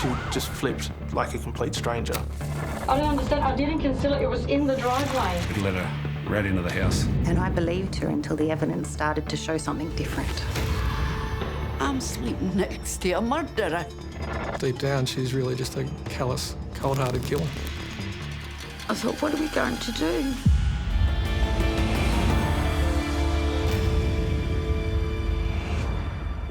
She just flipped like a complete stranger. I don't understand. I didn't conceal it. It was in the driveway. He let her right into the house. And I believed her until the evidence started to show something different. I'm sleeping next to your murderer. Deep down, she's really just a callous, cold-hearted killer. I thought, what are we going to do?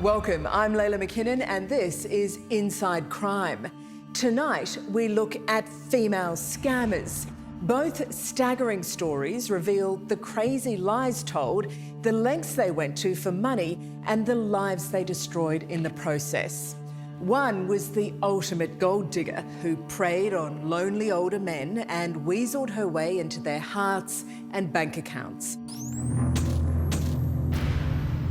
Welcome, I'm Layla McKinnon and this is Inside Crime. Tonight we look at female scammers. Both staggering stories reveal the crazy lies told, the lengths they went to for money and the lives they destroyed in the process. One was the ultimate gold digger who preyed on lonely older men and weaseled her way into their hearts and bank accounts.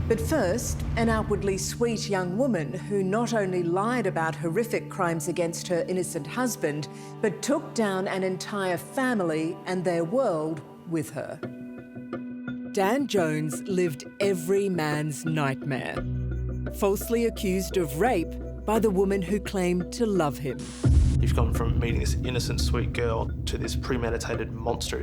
But first, an outwardly sweet young woman who not only lied about horrific crimes against her innocent husband, but took down an entire family and their world with her. Dan Jones lived every man's nightmare. Falsely accused of rape by the woman who claimed to love him. You've gone from meeting this innocent, sweet girl to this premeditated monster.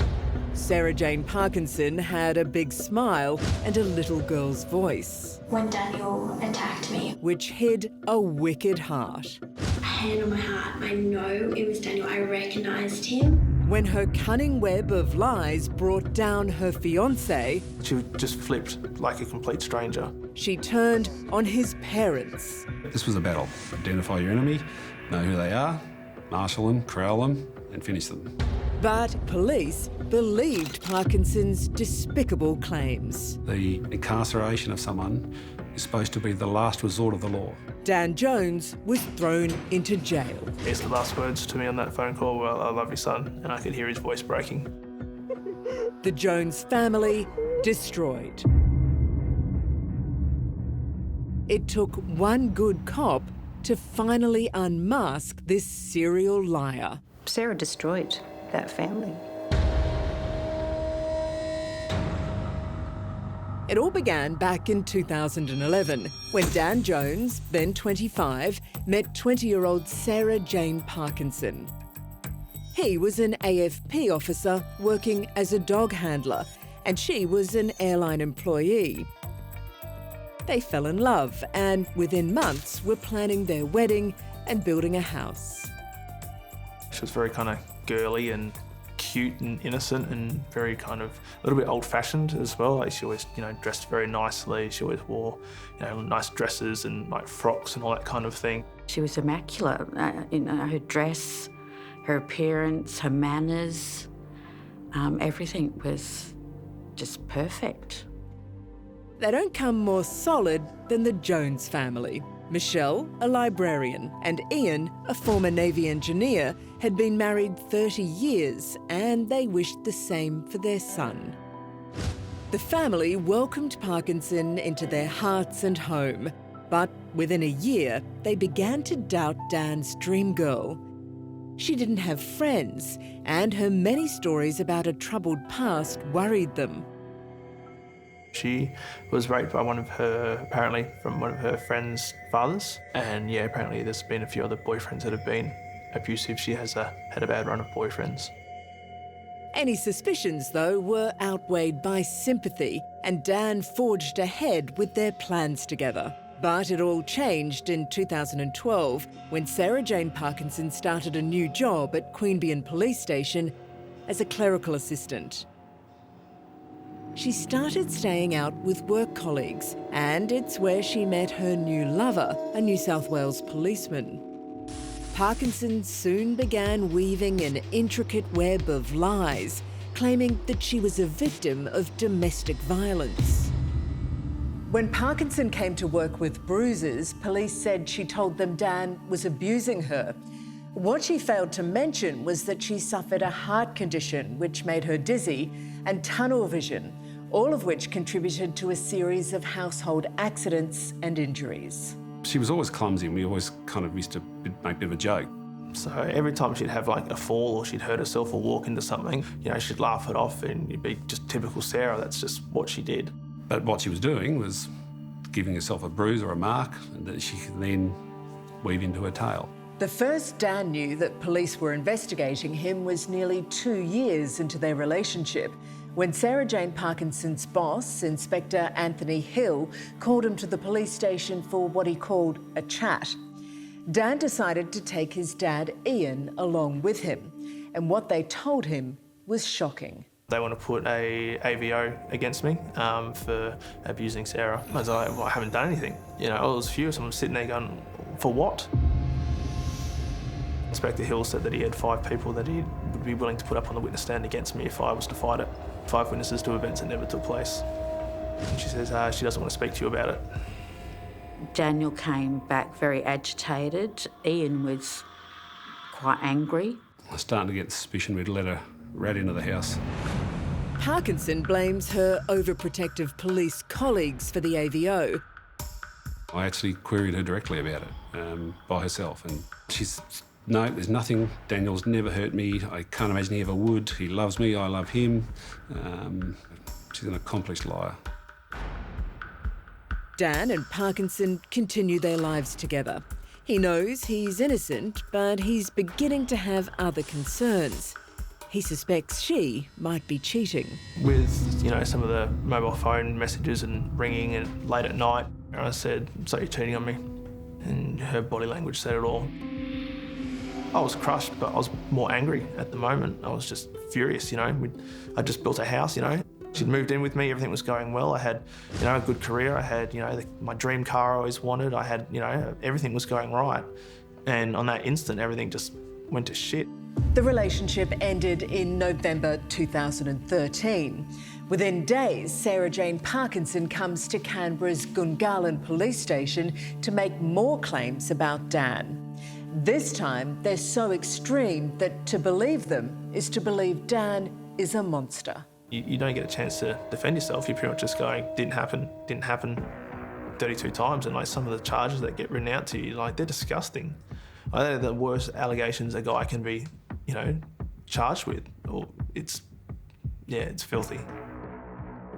Sarah Jane Parkinson had a big smile and a little girl's voice. When Daniel attacked me, which hid a wicked heart. hand on my heart, I know it was Daniel. I recognised him. When her cunning web of lies brought down her fiance, She just flipped like a complete stranger. she turned on his parents. This was a battle. Identify your enemy, know who they are, marshal them, corral them, and finish them. But police believed Parkinson's despicable claims. The incarceration of someone is supposed to be the last resort of the law. Dan Jones was thrown into jail. His last words to me on that phone call were, "I love you, son," and I could hear his voice breaking. The Jones family destroyed. It took one good cop to finally unmask this serial liar. Sarah destroyed that family. It all began back in 2011 when Dan Jones, then 25, met 20-year-old Sarah Jane Parkinson. He was an AFP officer working as a dog handler, and she was an airline employee. They fell in love and within months were planning their wedding and building a house. She was very kind of girly and cute and innocent and very kind of a little bit old-fashioned as well. Like she always, dressed very nicely. She always wore, nice dresses and like frocks and all that kind of thing. She was immaculate. Her dress, her appearance, her manners, everything was just perfect. They don't come more solid than the Jones family. Michelle, a librarian, and Ian, a former Navy engineer, had been married 30 years and they wished the same for their son. The family welcomed Parkinson into their hearts and home, but within a year, they began to doubt Dan's dream girl. She didn't have friends, and her many stories about a troubled past worried them. She was raped by apparently from one of her friend's fathers. And yeah, apparently there's been a few other boyfriends that have been abusive. She has had a bad run of boyfriends. Any suspicions, though, were outweighed by sympathy, and Dan forged ahead with their plans together. But it all changed in 2012 when Sarah Jane Parkinson started a new job at Queanbeyan Police Station as a clerical assistant. She started staying out with work colleagues, and it's where she met her new lover, a New South Wales policeman. Parkinson soon began weaving an intricate web of lies, claiming that she was a victim of domestic violence. When Parkinson came to work with bruises, police said she told them Dan was abusing her. What she failed to mention was that she suffered a heart condition which made her dizzy and tunnel vision, all of which contributed to a series of household accidents and injuries. She was always clumsy and we always kind of used to make a bit of a joke. So every time she'd have like a fall or she'd hurt herself or walk into something, she'd laugh it off and it'd be just typical Sarah. That's just what she did. But what she was doing was giving herself a bruise or a mark that she could then weave into her tale. The first Dan knew that police were investigating him was nearly 2 years into their relationship, when Sarah Jane Parkinson's boss, Inspector Anthony Hill, called him to the police station for what he called a chat. Dan decided to take his dad, Ian, along with him, and what they told him was shocking. They want to put a AVO against me for abusing Sarah. I was like, well, I haven't done anything. You know, I was furious. I'm sitting there going, for what? Inspector Hill said that he had 5 people that he would be willing to put up on the witness stand against me if I was to fight it. 5 witnesses to events that never took place. And she says she doesn't want to speak to you about it. Daniel came back very agitated. Ian was quite angry. I was starting to get the suspicion we'd let a rat into the house. Parkinson blames her overprotective police colleagues for the AVO. I actually queried her directly about it by herself, and she's, no, there's nothing. Daniel's never hurt me. I can't imagine he ever would. He loves me, I love him. She's an accomplished liar. Dan and Parkinson continue their lives together. He knows he's innocent, but he's beginning to have other concerns. He suspects she might be cheating. With, you know, some of the mobile phone messages and ringing and late at night, I said, so you're cheating on me? And her body language said it all. I was crushed, but I was more angry at the moment. I was just furious, you know. I just built a house, you know. She'd moved in with me, everything was going well. I had, you know, a good career. I had, you know, my dream car I always wanted. I had, you know, everything was going right. And on that instant, everything just went to shit. The relationship ended in November 2013. Within days, Sarah Jane Parkinson comes to Canberra's Gungahlin police station to make more claims about Dan. This time, they're so extreme that to believe them is to believe Dan is a monster. You don't get a chance to defend yourself. You're pretty much just going, didn't happen 32 times. And like some of the charges that get written out to you, like they're disgusting. Like, they're the worst allegations a guy can be, you know, charged with. Or it's filthy.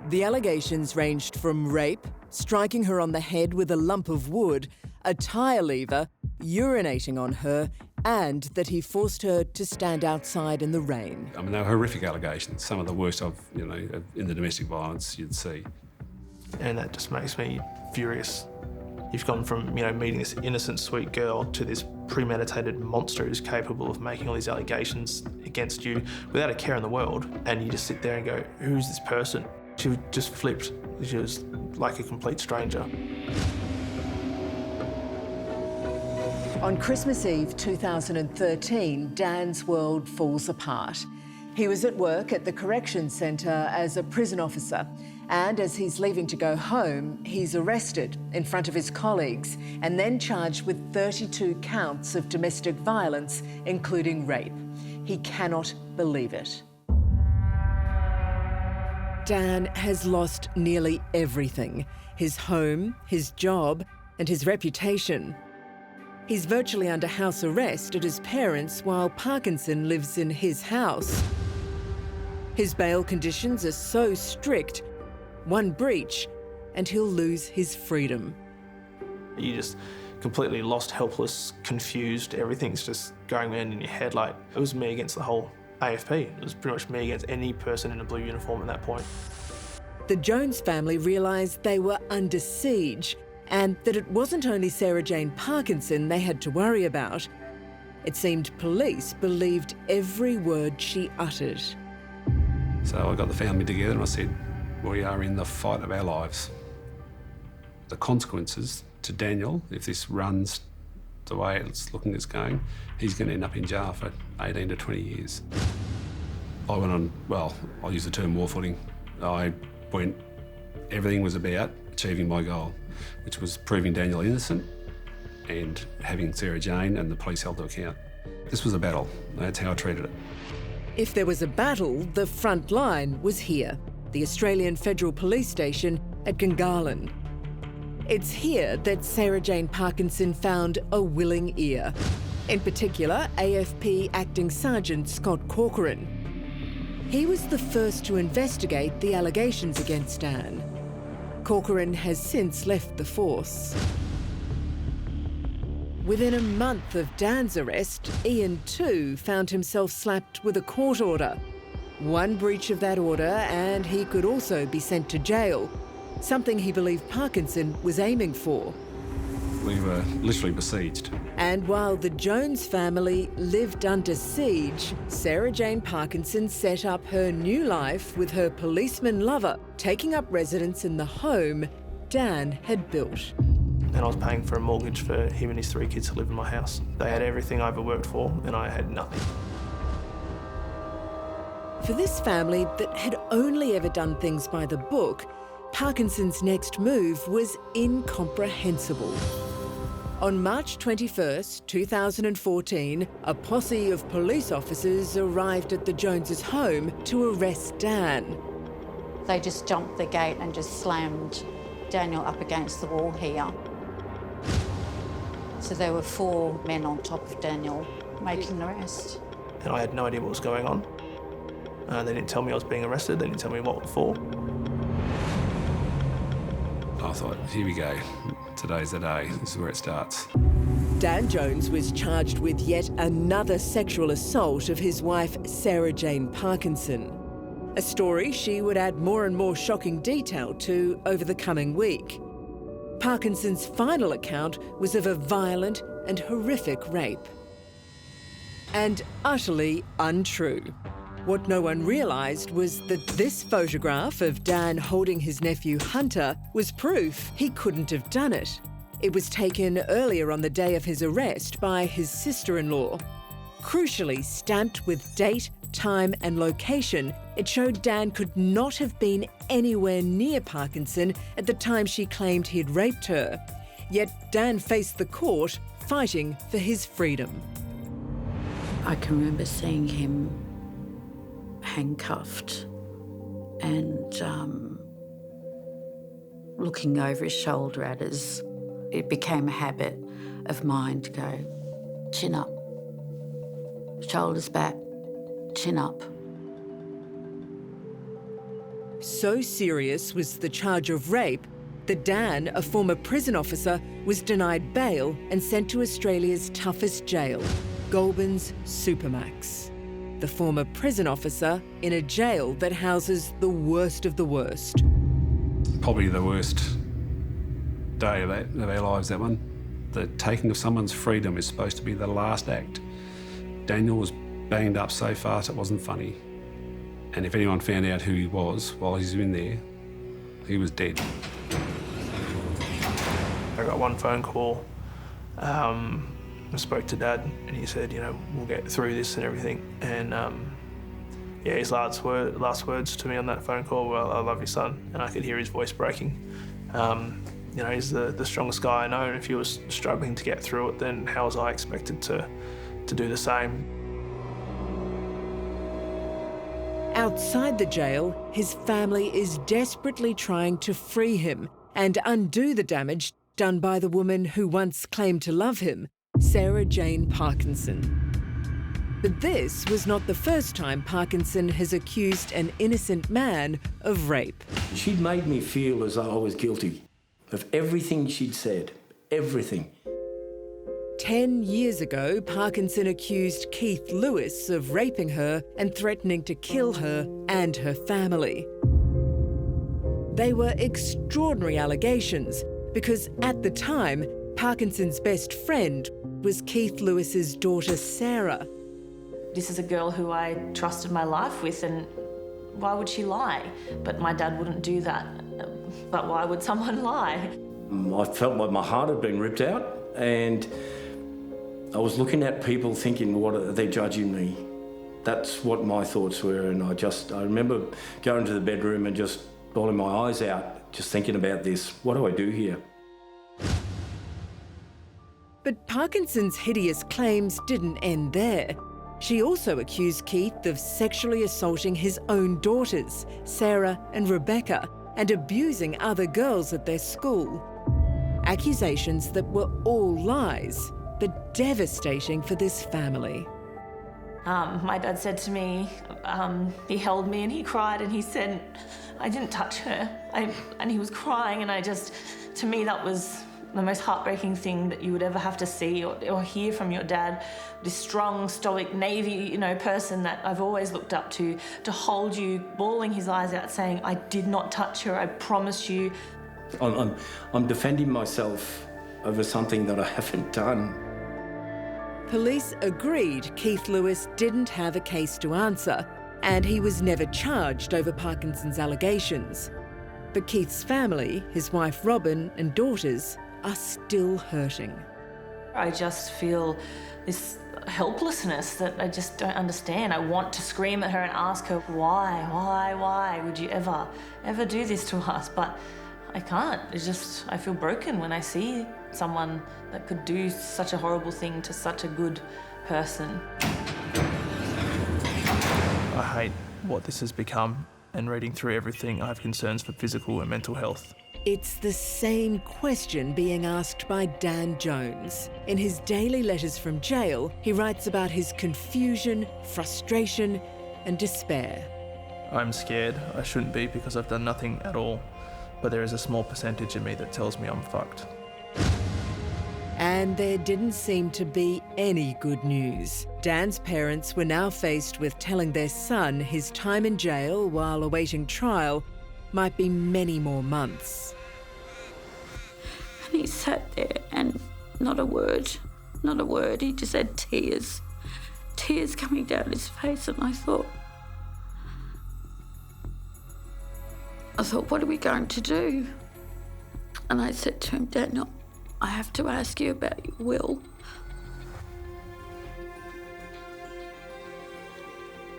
The allegations ranged from rape, striking her on the head with a lump of wood, a tyre lever, urinating on her, and that he forced her to stand outside in the rain. I mean, they were horrific allegations, some of the worst of, you know, in the domestic violence you'd see. And that just makes me furious. You've gone from, you know, meeting this innocent, sweet girl to this premeditated monster who's capable of making all these allegations against you without a care in the world. And you just sit there and go, who's this person? She just flipped. She was like a complete stranger. On Christmas Eve 2013, Dan's world falls apart. He was at work at the corrections centre as a prison officer, and as he's leaving to go home, he's arrested in front of his colleagues and then charged with 32 counts of domestic violence, including rape. He cannot believe it. Dan has lost nearly everything: his home, his job, and his reputation. He's virtually under house arrest at his parents' while Parkinson lives in his house. His bail conditions are so strict, one breach and he'll lose his freedom. You just completely lost, helpless, confused. Everything's just going around in your head. Like, it was me against the whole AFP. It was pretty much me against any person in a blue uniform at that point. The Jones family realised they were under siege, and that it wasn't only Sarah Jane Parkinson they had to worry about. It seemed police believed every word she uttered. So I got the family together and I said, we are in the fight of our lives. The consequences to Daniel, if this runs the way it's looking it's going, he's going to end up in jail for 18 to 20 years. I went on, well, I'll use the term war footing. Everything was about achieving my goal, which was proving Daniel innocent and having Sarah Jane and the police held to account. This was a battle. That's how I treated it. If there was a battle, the front line was here, the Australian Federal Police Station at Gungahlin. It's here that Sarah Jane Parkinson found a willing ear. In particular, AFP Acting Sergeant Scott Corcoran. He was the first to investigate the allegations against Dan. Corcoran has since left the force. Within a month of Dan's arrest, Ian too found himself slapped with a court order. One breach of that order and he could also be sent to jail, something he believed Parkinson was aiming for. We were literally besieged. And while the Jones family lived under siege, Sarah Jane Parkinson set up her new life with her policeman lover, taking up residence in the home Dan had built. And I was paying for a mortgage for him and his 3 kids to live in my house. They had everything I ever worked for, and I had nothing. For this family that had only ever done things by the book, Parkinson's next move was incomprehensible. On March 21st, 2014, a posse of police officers arrived at the Joneses' home to arrest Dan. They just jumped the gate and just slammed Daniel up against the wall here. So there were 4 men on top of Daniel making the arrest. And I had no idea what was going on. They didn't tell me I was being arrested. They didn't tell me what for. I thought, here we go. Today's the day. This is where it starts. Dan Jones was charged with yet another sexual assault of his wife, Sarah Jane Parkinson. A story she would add more and more shocking detail to over the coming week. Parkinson's final account was of a violent and horrific rape. And utterly untrue. What no one realised was that this photograph of Dan holding his nephew Hunter was proof he couldn't have done it. It was taken earlier on the day of his arrest by his sister-in-law. Crucially stamped with date, time and location, it showed Dan could not have been anywhere near Parkinson at the time she claimed he'd raped her. Yet Dan faced the court fighting for his freedom. I can remember seeing him handcuffed and looking over his shoulder at us. It became a habit of mine to go, chin up, shoulders back, chin up. So serious was the charge of rape that Dan, a former prison officer, was denied bail and sent to Australia's toughest jail, Goulburn's Supermax. The former prison officer in a jail that houses the worst of the worst. Probably the worst day of our lives, that one. The taking of someone's freedom is supposed to be the last act. Daniel was banged up so fast it wasn't funny. And if anyone found out who he was while he was in there, he was dead. I got one phone call. I spoke to Dad and he said, we'll get through this and everything. And his last words to me on that phone call were, I love you, son. And I could hear his voice breaking. He's the strongest guy I know, and if he was struggling to get through it, then how was I expected to do the same? Outside the jail, his family is desperately trying to free him and undo the damage done by the woman who once claimed to love him, Sarah Jane Parkinson. But this was not the first time Parkinson has accused an innocent man of rape. She'd made me feel as though I was guilty of everything she'd said, everything. 10 years ago, Parkinson accused Keith Lewis of raping her and threatening to kill her and her family. They were extraordinary allegations because at the time, Parkinson's best friend was Keith Lewis's daughter, Sarah. This is a girl who I trusted my life with, and why would she lie? But my dad wouldn't do that. But why would someone lie? I felt like my heart had been ripped out, and I was looking at people thinking, what are they judging me? That's what my thoughts were, and I remember going to the bedroom and just bawling my eyes out, just thinking about this. What do I do here? But Parkinson's hideous claims didn't end there. She also accused Keith of sexually assaulting his own daughters, Sarah and Rebecca, and abusing other girls at their school. Accusations that were all lies, but devastating for this family. My dad said to me, he held me and he cried and he said, I didn't touch her. And he was crying, and to me that was the most heartbreaking thing that you would ever have to see or hear from your dad. This strong, stoic Navy, person that I've always looked up to hold you, bawling his eyes out, saying, "I did not touch her, I promise you." I'm defending myself over something that I haven't done. Police agreed Keith Lewis didn't have a case to answer, and he was never charged over Parkinson's allegations. But Keith's family, his wife Robin and daughters, are still hurting. I just feel this helplessness that I just don't understand. I want to scream at her and ask her, why would you ever do this to us? But I can't. I feel broken when I see someone that could do such a horrible thing to such a good person. I hate what this has become, and reading through everything, I have concerns for physical and mental health. It's the same question being asked by Dan Jones. In his daily letters from jail, he writes about his confusion, frustration, and despair. I'm scared. I shouldn't be because I've done nothing at all. But there is a small percentage of me that tells me I'm fucked. And there didn't seem to be any good news. Dan's parents were now faced with telling their son his time in jail while awaiting trial might be many more months. And he sat there and not a word. He just had tears coming down his face, and I thought, what are we going to do? And I said to him, "Daniel, I have to ask you about your will."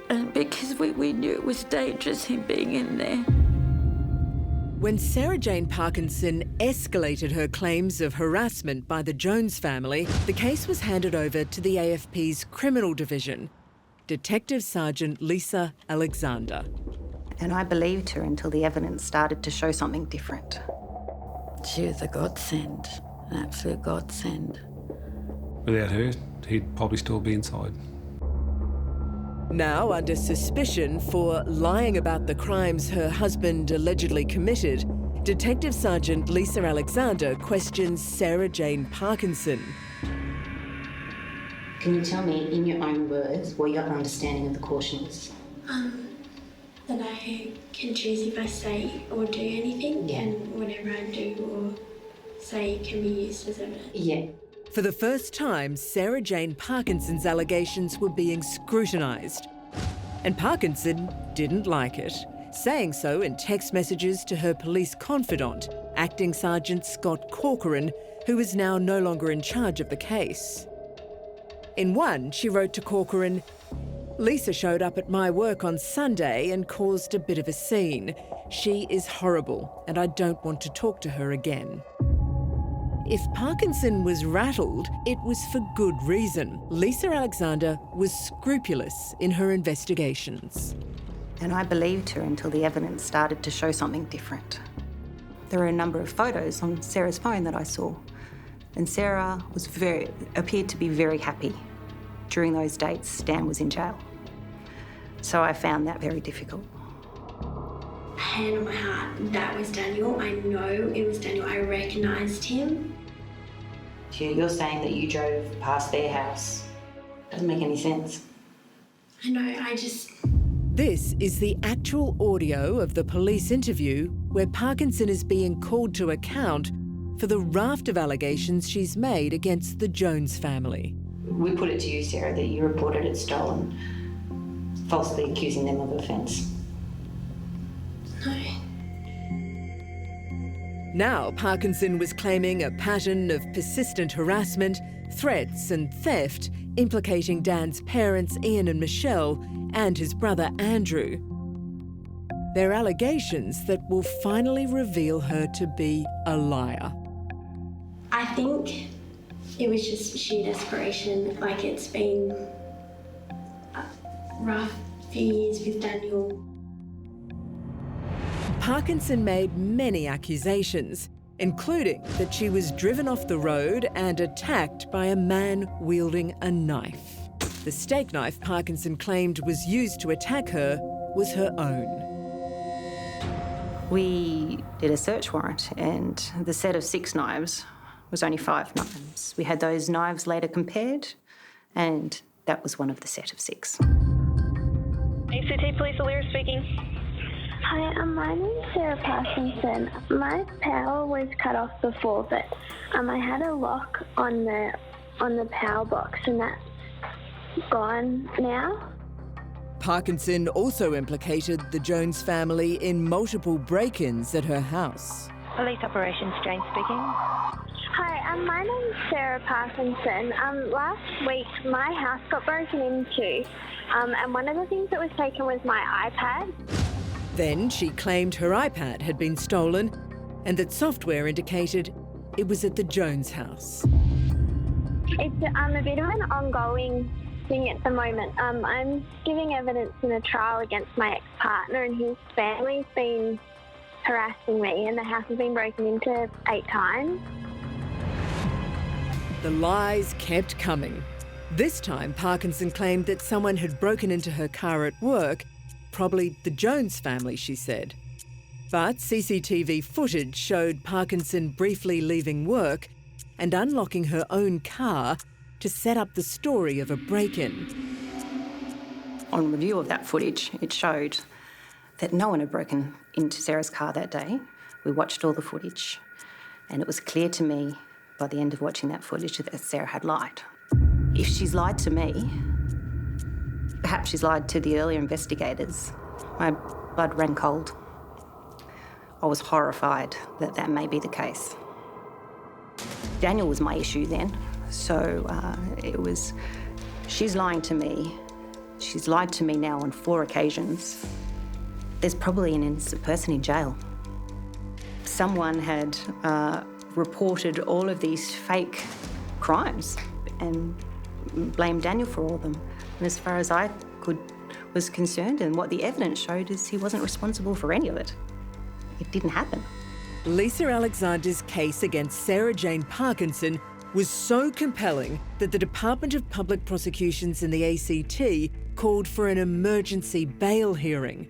And because we knew it was dangerous, him being in there. When Sarah Jane Parkinson escalated her claims of harassment by the Jones family, the case was handed over to the AFP's Criminal Division, Detective Sergeant Lisa Alexander. And I believed her until the evidence started to show something different. She was a godsend, an absolute godsend. Without her, he'd probably still be inside. Now under suspicion for lying about the crimes her husband allegedly committed, Detective Sergeant Lisa Alexander questions Sarah Jane Parkinson. Can you tell me, in your own words, what your understanding of the caution is? That I can choose if I say or do anything, and whatever I do or say can be used as evidence. Yeah. For the first time, Sarah Jane Parkinson's allegations were being scrutinised. And Parkinson didn't like it, saying so in text messages to her police confidant, Acting Sergeant Scott Corcoran, who is now no longer in charge of the case. In one, she wrote to Corcoran, "Lisa showed up at my work on Sunday and caused a bit of a scene. She is horrible, and I don't want to talk to her again." If Parkinson was rattled, it was for good reason. Lisa Alexander was scrupulous in her investigations. And I believed her until the evidence started to show something different. There were a number of photos on Sarah's phone that I saw, and Sarah appeared to be very happy. During those dates, Dan was in jail. So I found that very difficult. Hand on my heart, that was Daniel. I know it was Daniel. I recognised him. You're saying that you drove past their house. Doesn't make any sense. I know, This is the actual audio of the police interview where Parkinson is being called to account for the raft of allegations she's made against the Jones family. We put it to you, Sarah, that you reported it stolen, falsely accusing them of offence. No. Now, Parkinson was claiming a pattern of persistent harassment, threats and theft implicating Dan's parents, Ian and Michelle, and his brother, Andrew. They're allegations that will finally reveal her to be a liar. I think it was just sheer desperation. Like, it's been a rough few years with Daniel. Parkinson made many accusations, including that she was driven off the road and attacked by a man wielding a knife. The steak knife Parkinson claimed was used to attack her was her own. We did a search warrant, and the set of 6 knives was only 5 knives. We had those knives later compared, and that was one of the set of 6. ACT Police, Alyra speaking. Hi, my name's Sarah Parkinson. My power was cut off before, but I had a lock on the power box, and that's gone now. Parkinson also implicated the Jones family in multiple break-ins at her house. Police Operations, Jane speaking. Hi, my name's Sarah Parkinson. Last week, my house got broken into, and one of the things that was taken was my iPad. Then she claimed her iPad had been stolen and that software indicated it was at the Jones house. It's a bit of an ongoing thing at the moment. I'm giving evidence in a trial against my ex-partner, and his family's been harassing me, and the house has been broken into 8 times. The lies kept coming. This time, Parkinson claimed that someone had broken into her car at work, probably the Jones family, she said. But CCTV footage showed Parkinson briefly leaving work and unlocking her own car to set up the story of a break-in. On review of that footage, it showed that no one had broken into Sarah's car that day. We watched all the footage, and it was clear to me by the end of watching that footage that Sarah had lied. If she's lied to me, perhaps she's lied to the earlier investigators. My blood ran cold. I was horrified that that may be the case. Daniel was my issue then, so it was, she's lying to me. She's lied to me now on 4 occasions. There's probably an innocent person in jail. Someone had reported all of these fake crimes and blamed Daniel for all of them. And as far as I was concerned, and what the evidence showed, is he wasn't responsible for any of it. It didn't happen. Lisa Alexander's case against Sarah Jane Parkinson was so compelling that the Department of Public Prosecutions in the ACT called for an emergency bail hearing.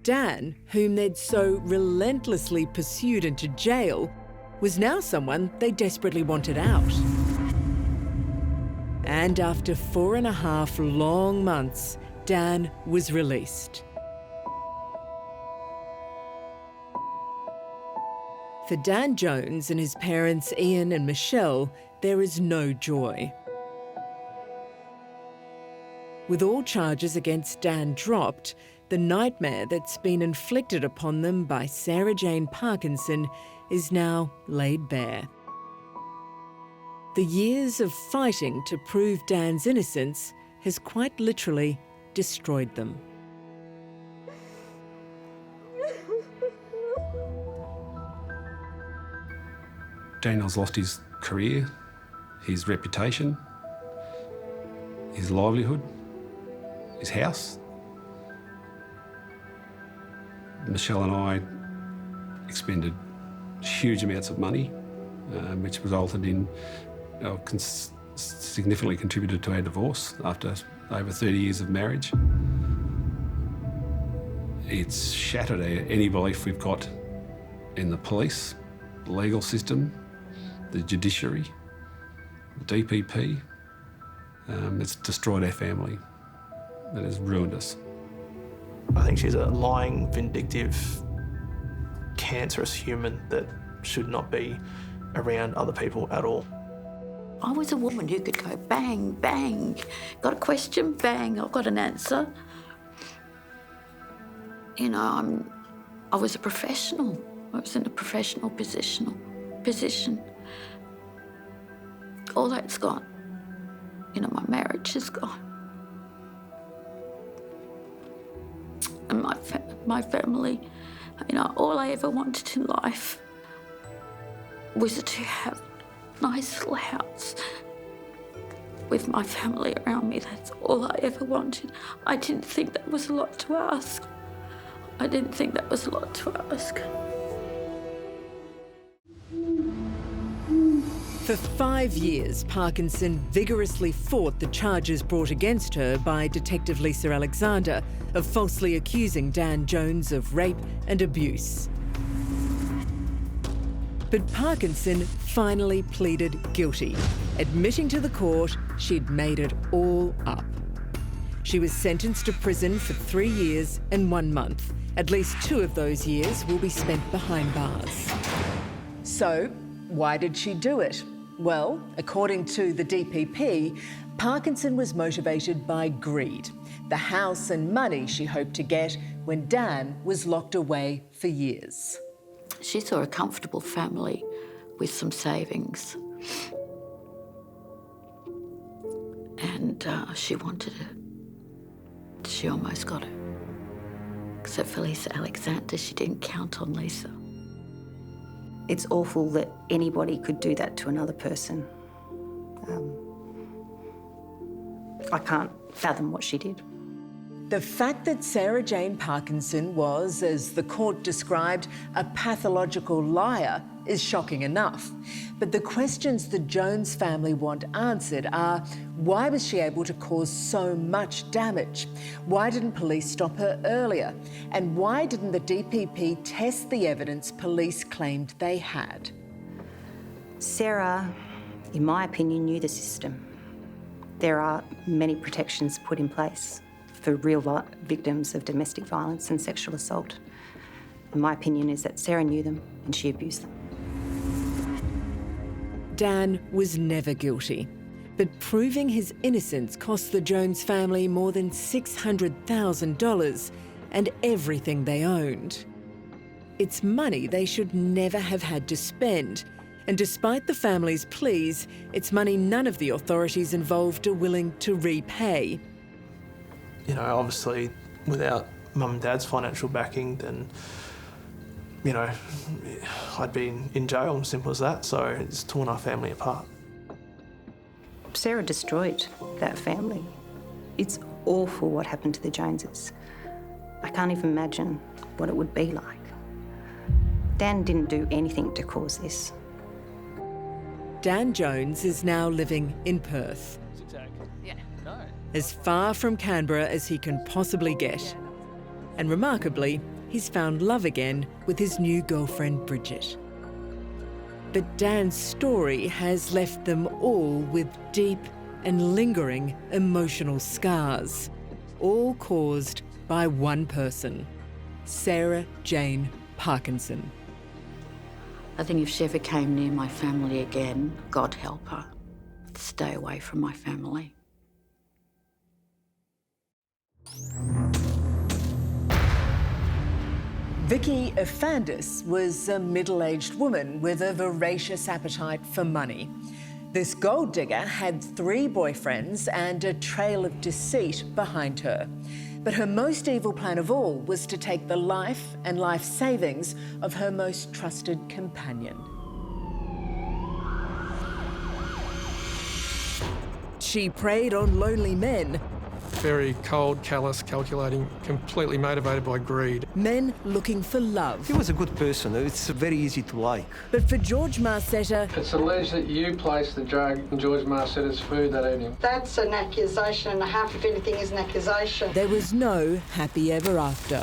Dan, whom they'd so relentlessly pursued into jail, was now someone they desperately wanted out. And after 4.5 long months, Dan was released. For Dan Jones and his parents Ian and Michelle, there is no joy. With all charges against Dan dropped, the nightmare that's been inflicted upon them by Sarah Jane Parkinson is now laid bare. The years of fighting to prove Dan's innocence has quite literally destroyed them. Daniel's lost his career, his reputation, his livelihood, his house. Michelle and I expended huge amounts of money, which resulted in, significantly contributed to our divorce after over 30 years of marriage. It's shattered any belief we've got in the police, the legal system, the judiciary, the DPP. It's destroyed our family. It has ruined us. I think she's a lying, vindictive, cancerous human that should not be around other people at all. I was a woman who could go bang, bang, got a question, bang, I've got an answer. You know, I was a professional. I was in a professional position. All that's gone. You know, my marriage is gone. And my family, you know, all I ever wanted in life was to have a nice little house with my family around me. That's all I ever wanted. I didn't think that was a lot to ask. For 5 years, Parkinson vigorously fought the charges brought against her by Detective Lisa Alexander of falsely accusing Dan Jones of rape and abuse. But Parkinson finally pleaded guilty, admitting to the court she'd made it all up. She was sentenced to prison for 3 years and 1 month. At least 2 of those years will be spent behind bars. So, why did she do it? Well, according to the DPP, Parkinson was motivated by greed, the house and money she hoped to get when Dan was locked away for years. She saw a comfortable family with some savings. And she wanted it. She almost got it. Except for Lisa Alexander, she didn't count on Lisa. It's awful that anybody could do that to another person. I can't fathom what she did. The fact that Sarah Jane Parkinson was, as the court described, a pathological liar is shocking enough. But the questions the Jones family want answered are, why was she able to cause so much damage? Why didn't police stop her earlier? And why didn't the DPP test the evidence police claimed they had? Sarah, in my opinion, knew the system. There are many protections put in place for real victims of domestic violence and sexual assault. And my opinion is that Sarah knew them and she abused them. Dan was never guilty, but proving his innocence cost the Jones family more than $600,000 and everything they owned. It's money they should never have had to spend, and despite the family's pleas, it's money none of the authorities involved are willing to repay. You know, obviously, without Mum and Dad's financial backing, then, you know, I'd be in jail, simple as that. So it's torn our family apart. Sarah destroyed that family. It's awful what happened to the Joneses. I can't even imagine what it would be like. Dan didn't do anything to cause this. Dan Jones is now living in Perth, as far from Canberra as he can possibly get. And remarkably, he's found love again with his new girlfriend, Bridget. But Dan's story has left them all with deep and lingering emotional scars, all caused by one person, Sarah Jane Parkinson. I think if she ever came near my family again, God help her, stay away from my family. Vicky of Aandis was a middle-aged woman with a voracious appetite for money. This gold digger had 3 boyfriends and a trail of deceit behind her. But her most evil plan of all was to take the life and life savings of her most trusted companion. She preyed on lonely men. Very cold, callous, calculating, completely motivated by greed. Men looking for love. He was a good person. It's very easy to like. But for George Marcetta... It's alleged that you placed the drug in George Marcetta's food that evening. That's an accusation and a half, if anything, is an accusation. There was no happy ever after.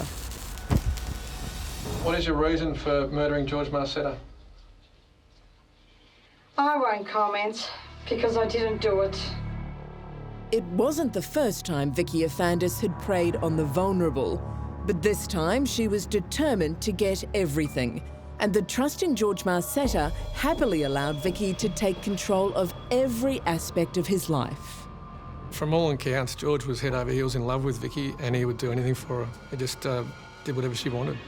What is your reason for murdering George Marcetta? I won't comment because I didn't do it. It wasn't the first time Vicky of Aandis had preyed on the vulnerable, but this time she was determined to get everything. And the trusting George Marcetta happily allowed Vicky to take control of every aspect of his life. From all accounts, George was head over heels in love with Vicky and he would do anything for her. He just did whatever she wanted.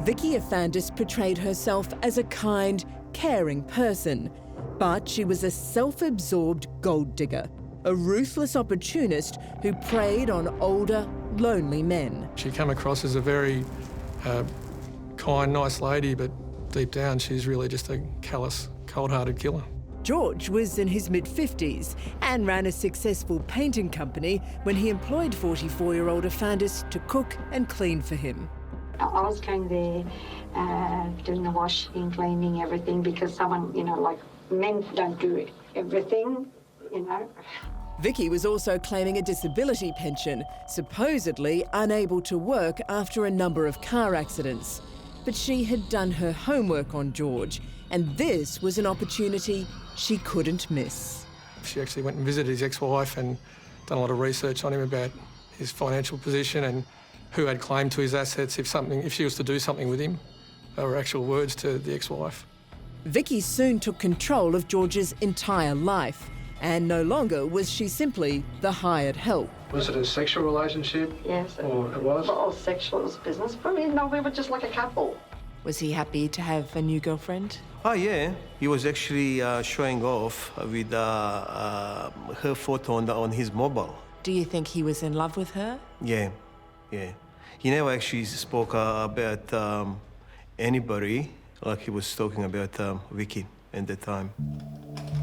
Vicky of Aandis portrayed herself as a kind, caring person, but she was a self-absorbed gold digger, a ruthless opportunist who preyed on older, lonely men. She came across as a very kind, nice lady, but deep down she's really just a callous, cold-hearted killer. George was in his mid-50s and ran a successful painting company when he employed 44-year-old Aandis to cook and clean for him. I was going there, doing the washing, cleaning, everything, because someone, you know, like men don't do everything, you know. Vicky was also claiming a disability pension, supposedly unable to work after a number of car accidents. But she had done her homework on George. and this was an opportunity she couldn't miss. She actually went and visited his ex-wife and done a lot of research on him about his financial position and who had claim to his assets if she was to do something with him. They were actual words to the ex-wife. Vicky soon took control of George's entire life, and no longer was she simply the hired help. Was it a sexual relationship? Yes. Or it was? Well, sexual was business. But no, we were just like a couple. Was he happy to have a new girlfriend? Oh, yeah. He was actually showing off with her photo on his mobile. Do you think he was in love with her? Yeah, yeah. He never actually spoke about anybody like he was talking about Vicky at the time.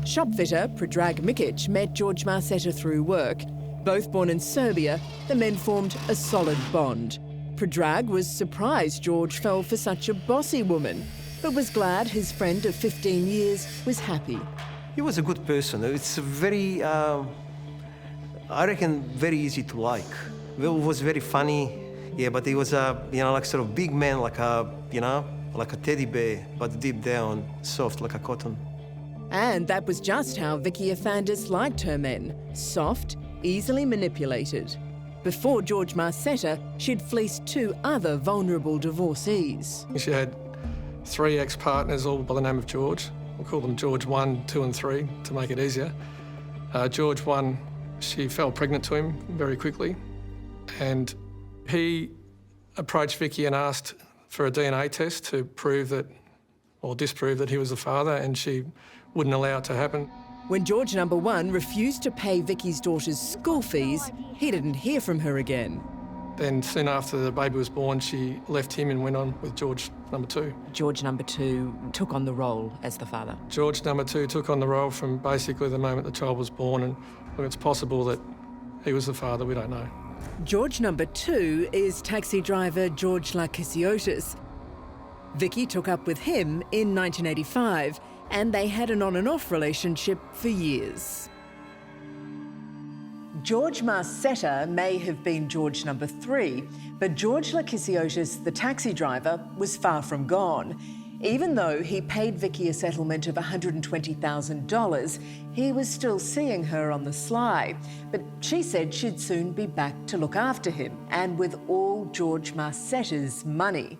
Shopfitter Predrag Mikic met George Marcetta through work. Both born in Serbia, the men formed a solid bond. Predrag was surprised George fell for such a bossy woman, but was glad his friend of 15 years was happy. He was a good person. It's very, I reckon, very easy to like. He was very funny, yeah, but he was a, like sort of big man, like a, like a teddy bear, but deep down, soft like a cotton. And that was just how Vicky Aandis liked her men. Soft, easily manipulated. Before George Marcetta, she'd fleeced 2 other vulnerable divorcees. She had 3 ex-partners, all by the name of George. We'll call them George 1, 2 and 3 to make it easier. George 1, she fell pregnant to him very quickly, and he approached Vicky and asked for a DNA test to prove that, or disprove that he was the father, and she wouldn't allow it to happen. When George number 1 refused to pay Vicky's daughter's school fees, he didn't hear from her again. Then soon after the baby was born, she left him and went on with George number 2. George number 2 took on the role as the father. George number 2 took on the role from basically the moment the child was born, and look, it's possible that he was the father, we don't know. George number 2 is taxi driver George Lakisiotis. Vicky took up with him in 1985, and they had an on and off relationship for years. George Marcetta may have been George number 3, but George Lakisiotis, the taxi driver, was far from gone. Even though he paid Vicky a settlement of $120,000, he was still seeing her on the sly. But she said she'd soon be back to look after him, and with all George Marcetta's money.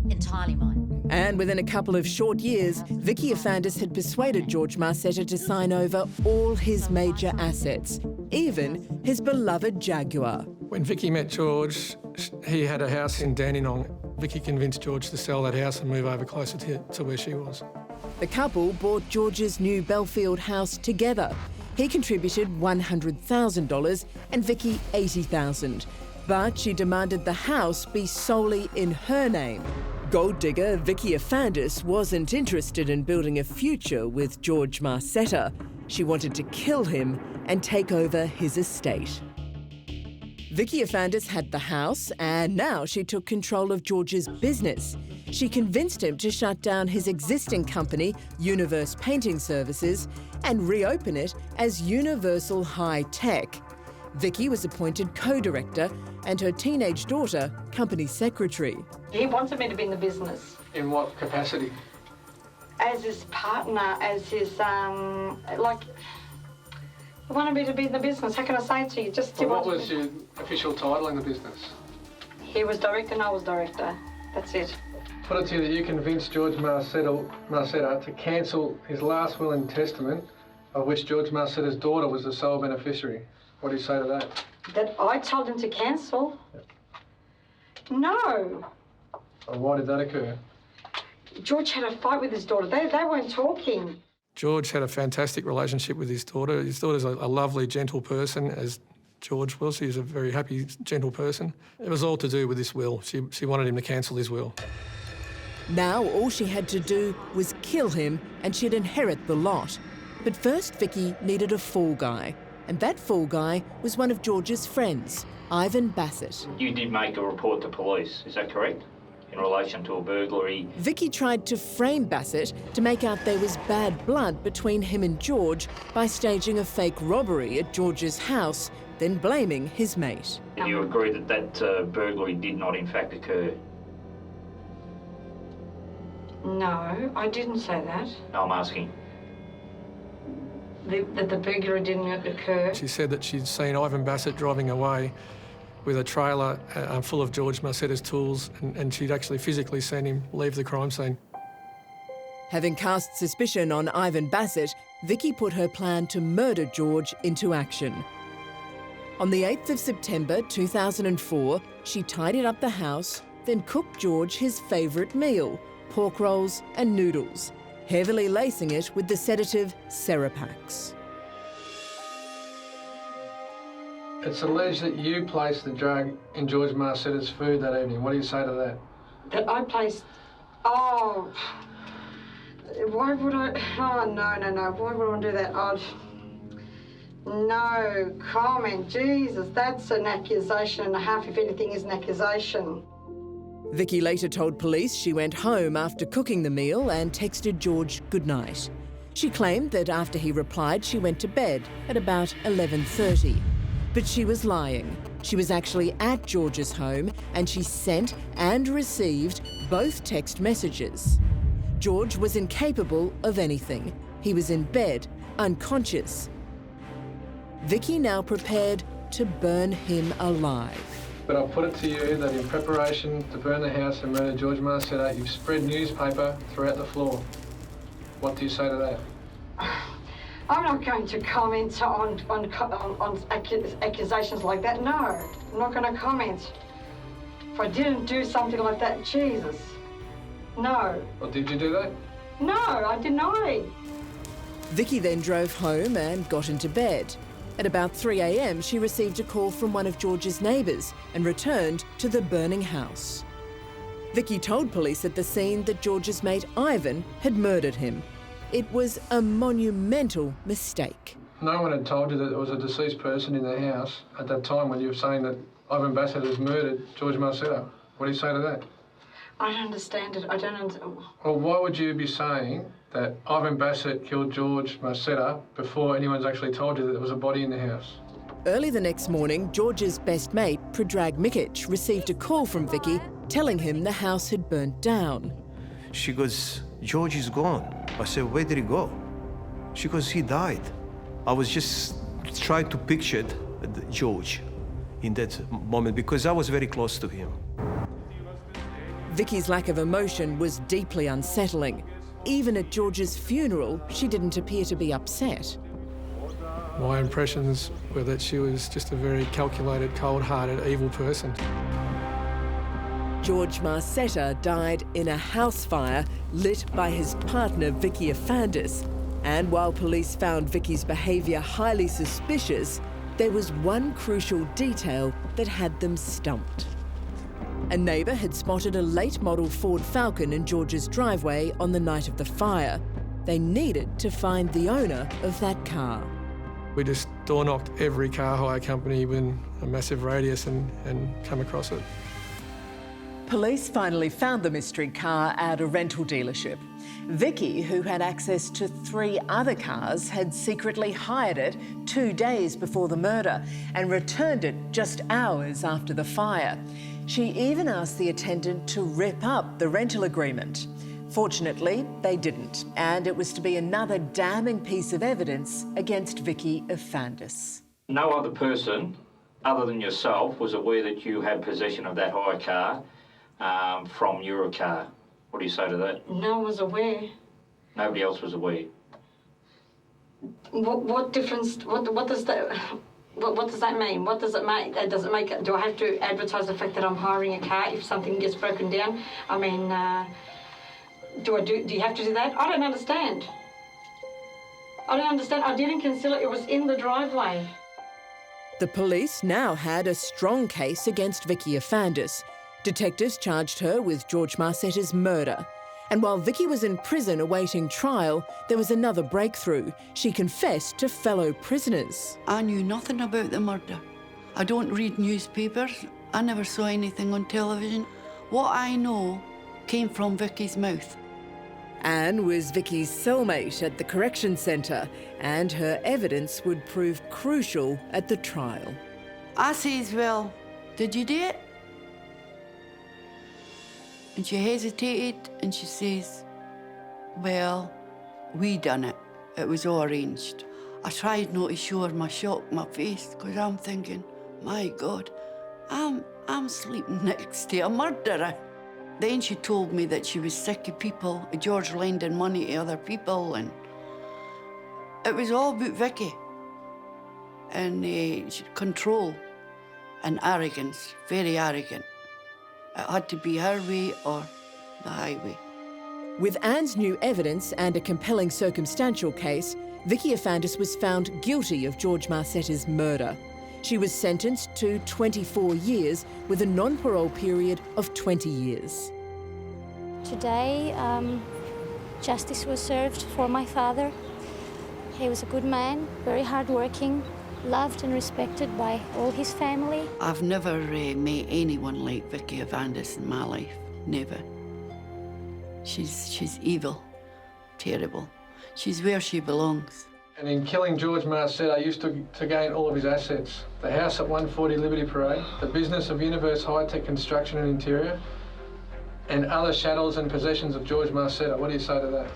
Entirely mine. And within a couple of short years, Vicky Aandis had persuaded George Marcetta to sign over all his major assets, even his beloved Jaguar. When Vicky met George, he had a house in Dandenong. Vicky convinced George to sell that house and move over closer to where she was. The couple bought George's new Belfield house together. He contributed $100,000 and Vicky $80,000. But she demanded the house be solely in her name. Gold digger Vicky Aandis wasn't interested in building a future with George Marcetta. She wanted to kill him and take over his estate. Vicky Aandis had the house, and now she took control of George's business. She convinced him to shut down his existing company, Universe Painting Services, and reopen it as Universal High Tech. Vicky was appointed co-director and her teenage daughter company secretary. He wanted me to be in the business. In what capacity? As his partner, as his, he wanted me to be in the business. How can I say it to you? Well, what was your official title in the business? He was director and I was director. That's it. Put it to you that you convinced George Marcetta to cancel his last will and testament, of which George Marcetta's daughter was the sole beneficiary. What do you say to that? That I told him to cancel? No. And why did that occur? George had a fight with his daughter. They weren't talking. George had a fantastic relationship with his daughter. His daughter's a lovely, gentle person, as George was. He was a very happy, gentle person. It was all to do with this will. She wanted him to cancel his will. Now all she had to do was kill him and she'd inherit the lot. But first Vicky needed a fall guy. And that fall guy was one of George's friends, Ivan Bassett. You did make a report to police, is that correct? In relation to a burglary. Vicky tried to frame Bassett to make out there was bad blood between him and George by staging a fake robbery at George's house, then blaming his mate. And you agree that burglary did not in fact occur? No, I didn't say that. No, I'm asking. That the burglary didn't occur. She said that she'd seen Ivan Bassett driving away with a trailer full of George Marcetta's tools, and she'd actually physically seen him leave the crime scene. Having cast suspicion on Ivan Bassett, Vicky put her plan to murder George into action. On the 8th of September 2004, she tidied up the house, then cooked George his favourite meal, pork rolls and noodles, heavily lacing it with the sedative Supermax. It's alleged that you placed the drug in George Marcetta's food that evening. What do you say to that? That I placed... Oh... Why would I... Oh, no. Why would I do that? Oh... No comment. Jesus, that's an accusation and a half, if anything is an accusation. Vicky later told police she went home after cooking the meal and texted George goodnight. She claimed that after he replied, she went to bed at about 11:30. But she was lying. She was actually at George's home and she sent and received both text messages. George was incapable of anything. He was in bed, unconscious. Vicky now prepared to burn him alive. But I'll put it to you that in preparation to burn the house and murder George Marcetta, you've spread newspaper throughout the floor. What do you say to that? I'm not going to comment on accusations like that. No, I'm not going to comment. If I didn't do something like that, Jesus. No. Well, did you do that? No, I deny. Vicky then drove home and got into bed. At about 3 a.m, she received a call from one of George's neighbours and returned to the burning house. Vicky told police at the scene that George's mate Ivan had murdered him. It was a monumental mistake. No one had told you that there was a deceased person in the house at that time when you were saying that Ivan Bassett has murdered George Marcetta. What do you say to that? I don't understand it. I don't understand. Well, why would you be saying that Ivan Bassett killed George Marcetta before anyone's actually told you that there was a body in the house? Early the next morning, George's best mate, Predrag Mikic, received a call from Vicky telling him the house had burnt down. She goes, George is gone. I said, where did he go? She goes, he died. I was just trying to picture George in that moment because I was very close to him. Vicky's lack of emotion was deeply unsettling. Even at George's funeral, she didn't appear to be upset. My impressions were that she was just a very calculated, cold-hearted, evil person. George Marcetta died in a house fire lit by his partner, Vicky Aandis. And while police found Vicky's behaviour highly suspicious, there was one crucial detail that had them stumped. A neighbour had spotted a late-model Ford Falcon in George's driveway on the night of the fire. They needed to find the owner of that car. We just door-knocked every car hire company within a massive radius and come across it. Police finally found the mystery car at a rental dealership. Vicky, who had access to 3 other cars, had secretly hired it 2 days before the murder and returned it just hours after the fire. She even asked the attendant to rip up the rental agreement. Fortunately, they didn't, and it was to be another damning piece of evidence against Vicky Aandis. No other person, other than yourself, was aware that you had possession of that hire car from your car. What do you say to that? No one was aware. Nobody else was aware. What difference? What does that? What does that mean? What does it make? Does it make? Do I have to advertise the fact that I'm hiring a car if something gets broken down? I mean, do you have to do that? I don't understand. I don't understand. I didn't conceal it. It was in the driveway. The police now had a strong case against Vicky Aandis. Detectives charged her with George Marcetta's murder. And while Vicky was in prison awaiting trial, there was another breakthrough. She confessed to fellow prisoners. I knew nothing about the murder. I don't read newspapers. I never saw anything on television. What I know came from Vicky's mouth. Anne was Vicky's cellmate at the correction centre, and her evidence would prove crucial at the trial. I says, well, did you do it? And she hesitated and she says, Well, we done it. It was all arranged. I tried not to show her my shock, my face, because I'm thinking, my God, I'm sleeping next to a murderer. Then she told me that she was sick of people, George lending money to other people, and it was all about Vicky. And control and arrogance, very arrogant. It had to be her way or the highway. With Anne's new evidence and a compelling circumstantial case, Vicky Aandis was found guilty of George Marcetta's murder. She was sentenced to 24 years with a non-parole period of 20 years. Today, justice was served for my father. He was a good man, very hardworking, loved and respected by all his family. I've never met anyone like Vicky Aandis in my life, never. She's evil, terrible. She's where she belongs. And in killing George Marcetta, I used to gain all of his assets. The house at 140 Liberty Parade, the business of Universe High-Tech Construction and Interior, and other chattels and possessions of George Marcetta. What do you say to that?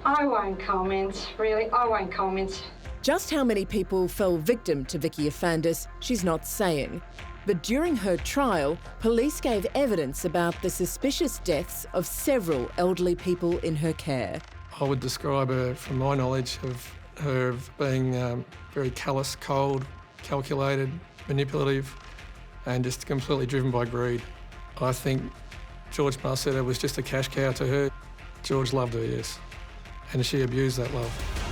I won't comment, really, I won't comment. Just how many people fell victim to Vicky Aandis, she's not saying. But during her trial, police gave evidence about the suspicious deaths of several elderly people in her care. I would describe her, from my knowledge of her, being very callous, cold, calculated, manipulative, and just completely driven by greed. I think George Marcetta was just a cash cow to her. George loved her, yes, and she abused that love.